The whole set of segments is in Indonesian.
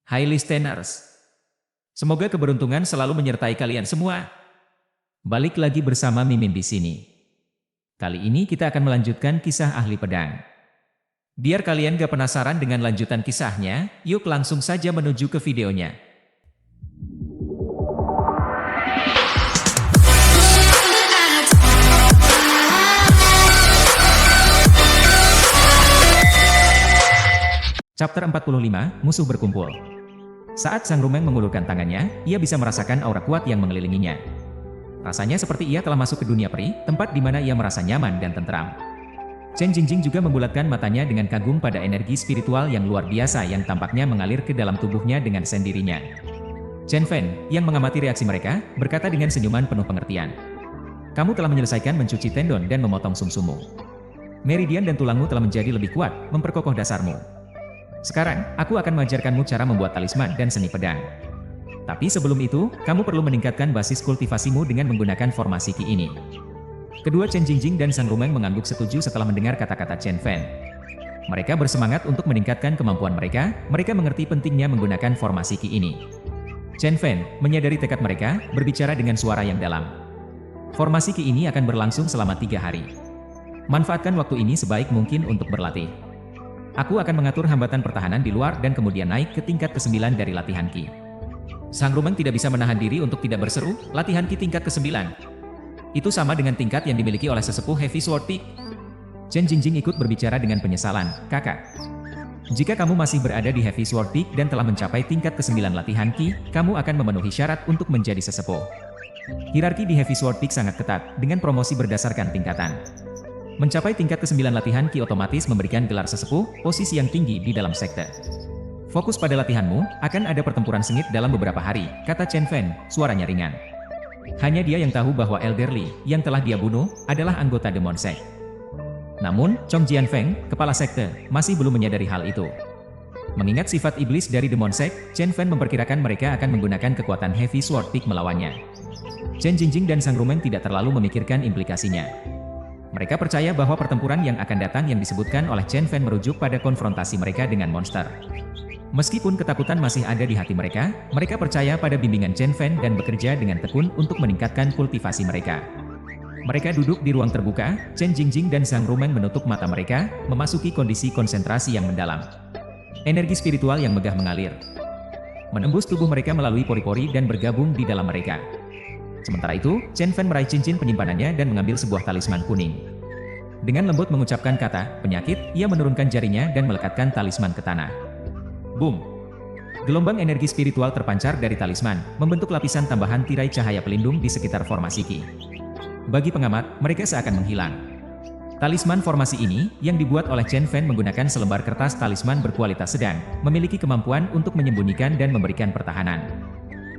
Hai listeners, semoga keberuntungan selalu menyertai kalian semua. Balik lagi bersama Mimin di sini. Kali ini kita akan melanjutkan kisah ahli pedang. Biar kalian gak penasaran dengan lanjutan kisahnya, yuk langsung saja menuju ke videonya. Chapter 45, Musuh Berkumpul. Saat Sang Rumeng mengulurkan tangannya, ia bisa merasakan aura kuat yang mengelilinginya. Rasanya seperti ia telah masuk ke dunia peri, tempat di mana ia merasa nyaman dan tentram. Chen Jingjing juga membulatkan matanya dengan kagum pada energi spiritual yang luar biasa yang tampaknya mengalir ke dalam tubuhnya dengan sendirinya. Chen Fan, yang mengamati reaksi mereka, berkata dengan senyuman penuh pengertian. Kamu telah menyelesaikan mencuci tendon dan memotong sumsumu. Meridian dan tulangmu telah menjadi lebih kuat, memperkokoh dasarmu. Sekarang, aku akan mengajarkanmu cara membuat talisman dan seni pedang. Tapi sebelum itu, kamu perlu meningkatkan basis kultivasimu dengan menggunakan formasi Qi ini. Kedua Chen Jingjing dan Sang Rumeng mengangguk setuju setelah mendengar kata-kata Chen Fan. Mereka bersemangat untuk meningkatkan kemampuan mereka mengerti pentingnya menggunakan formasi Qi ini. Chen Fan, menyadari tekad mereka, berbicara dengan suara yang dalam. Formasi Qi ini akan berlangsung selama 3 hari. Manfaatkan waktu ini sebaik mungkin untuk berlatih. Aku akan mengatur hambatan pertahanan di luar dan kemudian naik ke tingkat ke-9 dari latihan Qi. Sang Rumeng tidak bisa menahan diri untuk tidak berseru, latihan Qi tingkat ke-9. Itu sama dengan tingkat yang dimiliki oleh sesepuh Heavy Sword Peak. Chen Jingjing ikut berbicara dengan penyesalan, kakak. Jika kamu masih berada di Heavy Sword Peak dan telah mencapai tingkat ke-9 latihan Qi, kamu akan memenuhi syarat untuk menjadi sesepuh. Hierarki di Heavy Sword Peak sangat ketat, dengan promosi berdasarkan tingkatan. Mencapai tingkat ke-9 latihan Qi otomatis memberikan gelar sesepuh, posisi yang tinggi di dalam sekte. Fokus pada latihanmu, akan ada pertempuran sengit dalam beberapa hari, kata Chen Fan, suaranya ringan. Hanya dia yang tahu bahwa Elderly, yang telah dia bunuh, adalah anggota Demon Sect. Namun, Chong Jianfeng, kepala sekte, masih belum menyadari hal itu. Mengingat sifat iblis dari Demon Sect, Chen Fan memperkirakan mereka akan menggunakan kekuatan Heavy Sword Peak melawannya. Chen Jingjing dan Sang Rumeng tidak terlalu memikirkan implikasinya. Mereka percaya bahwa pertempuran yang akan datang yang disebutkan oleh Chen Fan merujuk pada konfrontasi mereka dengan monster. Meskipun ketakutan masih ada di hati mereka percaya pada bimbingan Chen Fan dan bekerja dengan tekun untuk meningkatkan kultivasi mereka. Mereka duduk di ruang terbuka, Chen Jingjing dan Sang Rumeng menutup mata mereka, memasuki kondisi konsentrasi yang mendalam. Energi spiritual yang megah mengalir, menembus tubuh mereka melalui pori-pori dan bergabung di dalam mereka. Sementara itu, Chen Fan meraih cincin penyimpanannya dan mengambil sebuah talisman kuning. Dengan lembut mengucapkan kata, penyakit, ia menurunkan jarinya dan melekatkan talisman ke tanah. Boom! Gelombang energi spiritual terpancar dari talisman, membentuk lapisan tambahan tirai cahaya pelindung di sekitar formasi Qi. Bagi pengamat, mereka seakan menghilang. Talisman formasi ini, yang dibuat oleh Chen Fan menggunakan selembar kertas talisman berkualitas sedang, memiliki kemampuan untuk menyembunyikan dan memberikan pertahanan.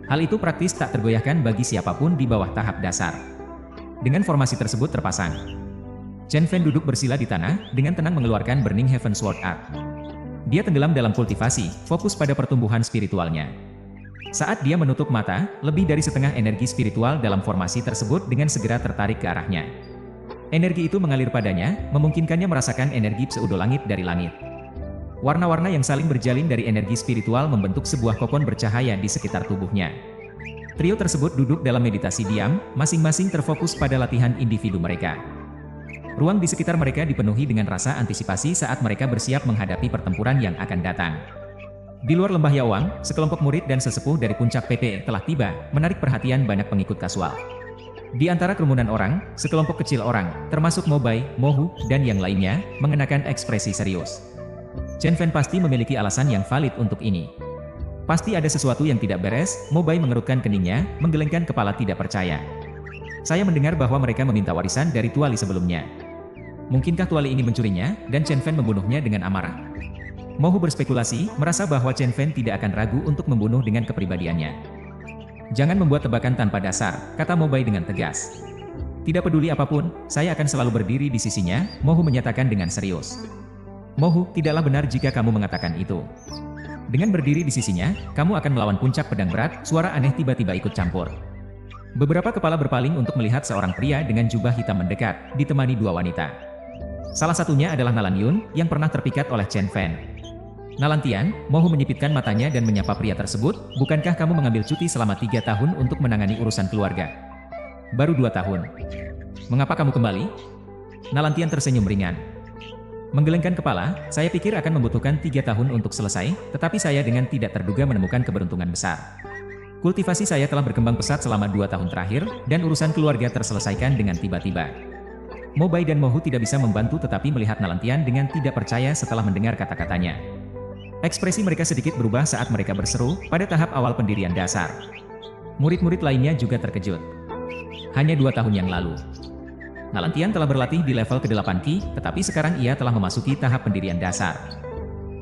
Hal itu praktis tak tergoyahkan bagi siapapun di bawah tahap dasar. Dengan formasi tersebut terpasang, Chen Fan duduk bersila di tanah, dengan tenang mengeluarkan Burning Heaven Sword Art. Dia tenggelam dalam kultivasi, fokus pada pertumbuhan spiritualnya. Saat dia menutup mata, lebih dari setengah energi spiritual dalam formasi tersebut dengan segera tertarik ke arahnya. Energi itu mengalir padanya, memungkinkannya merasakan energi pseudo-langit dari langit. Warna-warna yang saling berjalin dari energi spiritual membentuk sebuah kokon bercahaya di sekitar tubuhnya. Trio tersebut duduk dalam meditasi diam, masing-masing terfokus pada latihan individu mereka. Ruang di sekitar mereka dipenuhi dengan rasa antisipasi saat mereka bersiap menghadapi pertempuran yang akan datang. Di luar lembah Yawang, sekelompok murid dan sesepuh dari puncak PP telah tiba, menarik perhatian banyak pengikut kasual. Di antara kerumunan orang, sekelompok kecil orang, termasuk Mobai, Mohu, dan yang lainnya, mengenakan ekspresi serius. Chen Fan pasti memiliki alasan yang valid untuk ini. Pasti ada sesuatu yang tidak beres, Mobai mengerutkan keningnya, menggelengkan kepala tidak percaya. Saya mendengar bahwa mereka meminta warisan dari tuali sebelumnya. Mungkinkah tuali ini mencurinya, dan Chen Fan membunuhnya dengan amarah? Mohu berspekulasi, merasa bahwa Chen Fan tidak akan ragu untuk membunuh dengan kepribadiannya. Jangan membuat tebakan tanpa dasar, kata Mobai dengan tegas. Tidak peduli apapun, saya akan selalu berdiri di sisinya, Mohu menyatakan dengan serius. Mohu, tidaklah benar jika kamu mengatakan itu. Dengan berdiri di sisinya, kamu akan melawan puncak pedang berat, suara aneh tiba-tiba ikut campur. Beberapa kepala berpaling untuk melihat seorang pria dengan jubah hitam mendekat, ditemani 2 wanita. Salah satunya adalah Nalan Yun, yang pernah terpikat oleh Chen Fan. Nalantian, Mohu menyipitkan matanya dan menyapa pria tersebut, bukankah kamu mengambil cuti selama 3 tahun untuk menangani urusan keluarga? Baru 2 tahun. Mengapa kamu kembali? Nalantian tersenyum ringan. Menggelengkan kepala, saya pikir akan membutuhkan 3 tahun untuk selesai, tetapi saya dengan tidak terduga menemukan keberuntungan besar. Kultivasi saya telah berkembang pesat selama 2 tahun terakhir, dan urusan keluarga terselesaikan dengan tiba-tiba. Mobai dan Mohu tidak bisa membantu tetapi melihat Nalantian dengan tidak percaya setelah mendengar kata-katanya. Ekspresi mereka sedikit berubah saat mereka berseru pada tahap awal pendirian dasar. Murid-murid lainnya juga terkejut. Hanya 2 tahun yang lalu. Nalantian telah berlatih di level ke-8 Ki, tetapi sekarang ia telah memasuki tahap pendirian dasar.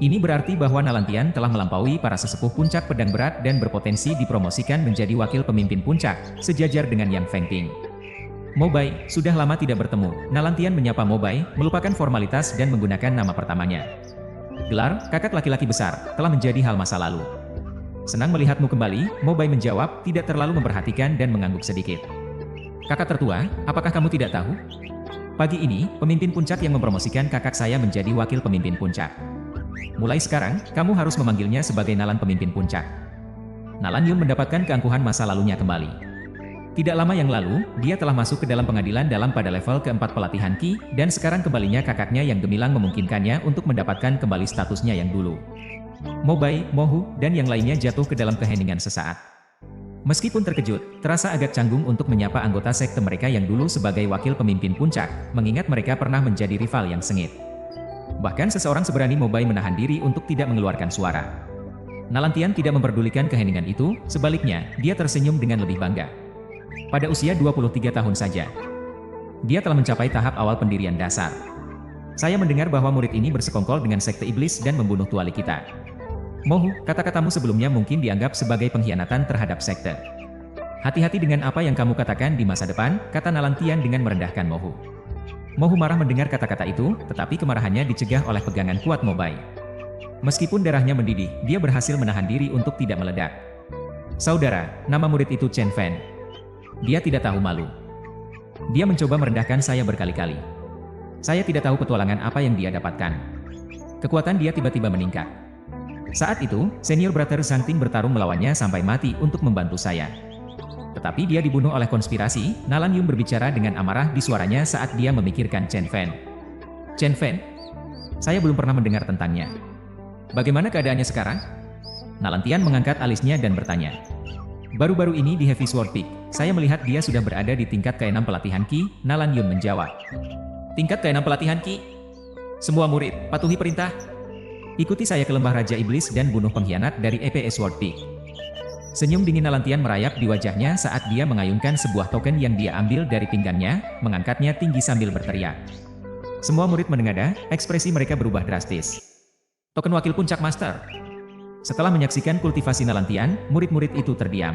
Ini berarti bahwa Nalantian telah melampaui para sesepuh puncak pedang berat dan berpotensi dipromosikan menjadi wakil pemimpin puncak, sejajar dengan Yang Fengping. Mobai, sudah lama tidak bertemu. Nalantian menyapa Mobai, melupakan formalitas dan menggunakan nama pertamanya. Gelar, kakak laki-laki besar, telah menjadi hal masa lalu. Senang melihatmu kembali, Mobai menjawab, tidak terlalu memperhatikan dan mengangguk sedikit. Kakak tertua, apakah kamu tidak tahu? Pagi ini, pemimpin puncak yang mempromosikan kakak saya menjadi wakil pemimpin puncak. Mulai sekarang, kamu harus memanggilnya sebagai Nalan pemimpin puncak. Nalan Yun mendapatkan keangkuhan masa lalunya kembali. Tidak lama yang lalu, dia telah masuk ke dalam pengadilan dalam pada level ke-4 pelatihan Ki, dan sekarang kembalinya kakaknya yang gemilang memungkinkannya untuk mendapatkan kembali statusnya yang dulu. Mobai, Mohu, dan yang lainnya jatuh ke dalam keheningan sesaat. Meskipun terkejut, terasa agak canggung untuk menyapa anggota sekte mereka yang dulu sebagai wakil pemimpin puncak, mengingat mereka pernah menjadi rival yang sengit. Bahkan seseorang seberani Mobai menahan diri untuk tidak mengeluarkan suara. Nalantian tidak memperdulikan keheningan itu, sebaliknya, dia tersenyum dengan lebih bangga. Pada usia 23 tahun saja, dia telah mencapai tahap awal pendirian dasar. Saya mendengar bahwa murid ini bersekongkol dengan sekte iblis dan membunuh tuali kita. Mohu, kata-katamu sebelumnya mungkin dianggap sebagai pengkhianatan terhadap sekte. Hati-hati dengan apa yang kamu katakan di masa depan, kata Nalantian dengan merendahkan Mohu. Mohu marah mendengar kata-kata itu, tetapi kemarahannya dicegah oleh pegangan kuat Mobai. Meskipun darahnya mendidih, dia berhasil menahan diri untuk tidak meledak. Saudara, nama murid itu Chen Fan. Dia tidak tahu malu. Dia mencoba merendahkan saya berkali-kali. Saya tidak tahu petualangan apa yang dia dapatkan. Kekuatan dia tiba-tiba meningkat. Saat itu, senior brother Zhang Ting bertarung melawannya sampai mati untuk membantu saya. Tetapi dia dibunuh oleh konspirasi. Nalan Yun berbicara dengan amarah di suaranya saat dia memikirkan Chen Fan. Chen Fan? Saya belum pernah mendengar tentangnya. Bagaimana keadaannya sekarang? Nalantian mengangkat alisnya dan bertanya. Baru-baru ini di Heavy Sword Peak, saya melihat dia sudah berada di tingkat ke-6 pelatihan Ki, Nalan Yun menjawab. Tingkat ke-6 pelatihan Ki? Semua murid, patuhi perintah. Ikuti saya ke lembah Raja Iblis dan bunuh pengkhianat dari EPS Sword Peak. Senyum dingin Nalantian merayap di wajahnya saat dia mengayunkan sebuah token yang dia ambil dari pinggannya, mengangkatnya tinggi sambil berteriak. Semua murid menengadah, ekspresi mereka berubah drastis. Token wakil puncak master. Setelah menyaksikan kultivasi Nalantian, murid-murid itu terdiam.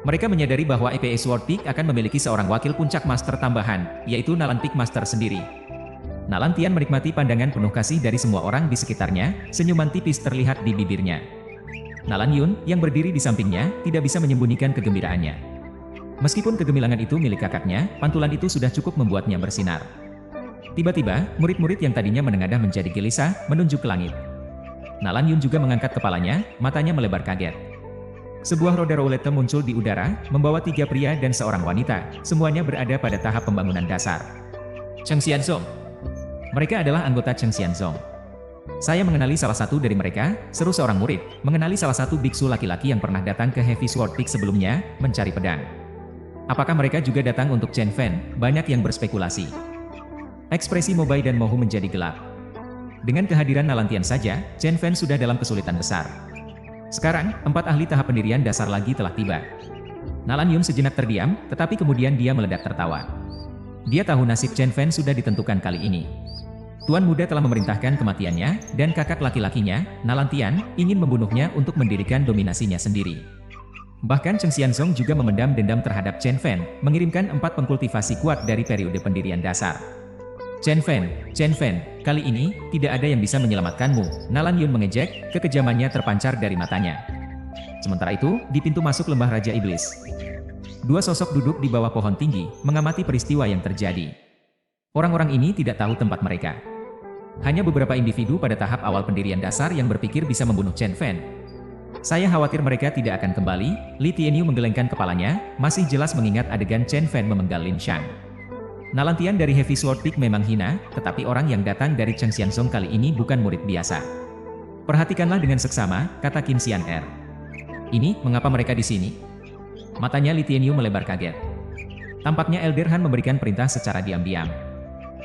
Mereka menyadari bahwa EPS Sword Peak akan memiliki seorang wakil puncak master tambahan, yaitu Nalan Peak Master sendiri. Nalantian menikmati pandangan penuh kasih dari semua orang di sekitarnya, senyuman tipis terlihat di bibirnya. Nalan Yun, yang berdiri di sampingnya, tidak bisa menyembunyikan kegembiraannya. Meskipun kegemilangan itu milik kakaknya, pantulan itu sudah cukup membuatnya bersinar. Tiba-tiba, murid-murid yang tadinya menengadah menjadi gelisah, menunjuk ke langit. Nalan Yun juga mengangkat kepalanya, matanya melebar kaget. Sebuah roda roulette muncul di udara, membawa 3 pria dan seorang wanita, semuanya berada pada tahap pembangunan dasar. Cheng Xianzong. Mereka adalah anggota Cheng Xianzong. Saya mengenali salah satu dari mereka, seru seorang murid, mengenali salah satu biksu laki-laki yang pernah datang ke Heavy Sword Peak sebelumnya, mencari pedang. Apakah mereka juga datang untuk Chen Fan? Banyak yang berspekulasi. Ekspresi Mobai dan Mohu menjadi gelap. Dengan kehadiran Nalantian saja, Chen Fan sudah dalam kesulitan besar. Sekarang, 4 ahli tahap pendirian dasar lagi telah tiba. Nalan Yun sejenak terdiam, tetapi kemudian dia meledak tertawa. Dia tahu nasib Chen Fan sudah ditentukan kali ini. Tuan muda telah memerintahkan kematiannya, dan kakak laki-lakinya, Nalantian, ingin membunuhnya untuk mendirikan dominasinya sendiri. Bahkan Cheng Xianzong juga memendam dendam terhadap Chen Fan, mengirimkan 4 pengkultivasi kuat dari periode pendirian dasar. Chen Fan, kali ini, tidak ada yang bisa menyelamatkanmu, Nalan Yun mengejek, kekejamannya terpancar dari matanya. Sementara itu, di pintu masuk lembah Raja Iblis. 2 sosok duduk di bawah pohon tinggi, mengamati peristiwa yang terjadi. Orang-orang ini tidak tahu tempat mereka. Hanya beberapa individu pada tahap awal pendirian dasar yang berpikir bisa membunuh Chen Fan. Saya khawatir mereka tidak akan kembali. Li Tianyu menggelengkan kepalanya, masih jelas mengingat adegan Chen Fan memenggal Lin Shang. Nalantian dari Heavy Sword Peak memang hina, tetapi orang yang datang dari Cheng Xianzong kali ini bukan murid biasa. Perhatikanlah dengan seksama, kata Qin Xian-er. Ini, mengapa mereka di sini? Matanya Li Tianyu melebar kaget. Tampaknya Elder Han memberikan perintah secara diam-diam.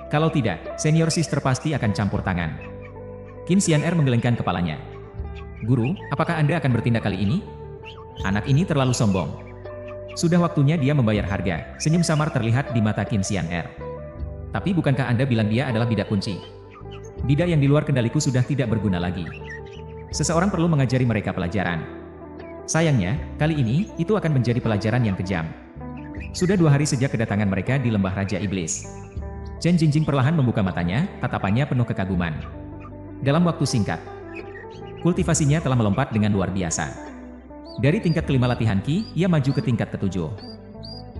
Kalau tidak, senior sister pasti akan campur tangan. Qin Xian-er menggelengkan kepalanya. Guru, apakah Anda akan bertindak kali ini? Anak ini terlalu sombong. Sudah waktunya dia membayar harga. Senyum samar terlihat di mata Qin Xian-er. Tapi bukankah Anda bilang dia adalah bidak kunci? Bidak yang di luar kendaliku sudah tidak berguna lagi. Seseorang perlu mengajari mereka pelajaran. Sayangnya, kali ini, itu akan menjadi pelajaran yang kejam. Sudah 2 hari sejak kedatangan mereka di Lembah Raja Iblis. Chen Jingjing perlahan membuka matanya, tatapannya penuh kekaguman. Dalam waktu singkat, kultivasinya telah melompat dengan luar biasa. Dari tingkat kelima latihan Qi, ia maju ke tingkat ke-7.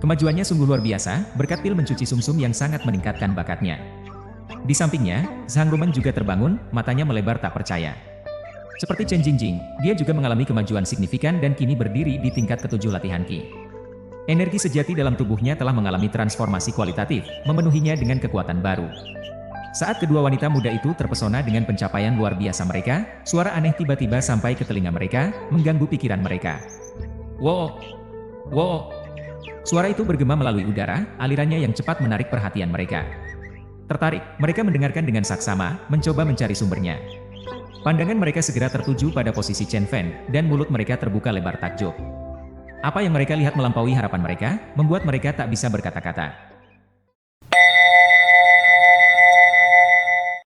Kemajuannya sungguh luar biasa, berkat pil mencuci sumsum yang sangat meningkatkan bakatnya. Di sampingnya, Zhang Rumen juga terbangun, matanya melebar tak percaya. Seperti Chen Jingjing, dia juga mengalami kemajuan signifikan dan kini berdiri di tingkat ke-7 latihan Qi. Energi sejati dalam tubuhnya telah mengalami transformasi kualitatif, memenuhinya dengan kekuatan baru. Saat kedua wanita muda itu terpesona dengan pencapaian luar biasa mereka, suara aneh tiba-tiba sampai ke telinga mereka, mengganggu pikiran mereka. Wow! Wow! Suara itu bergema melalui udara, alirannya yang cepat menarik perhatian mereka. Tertarik, mereka mendengarkan dengan saksama, mencoba mencari sumbernya. Pandangan mereka segera tertuju pada posisi Chen Fan, dan mulut mereka terbuka lebar takjub. Apa yang mereka lihat melampaui harapan mereka, membuat mereka tak bisa berkata-kata.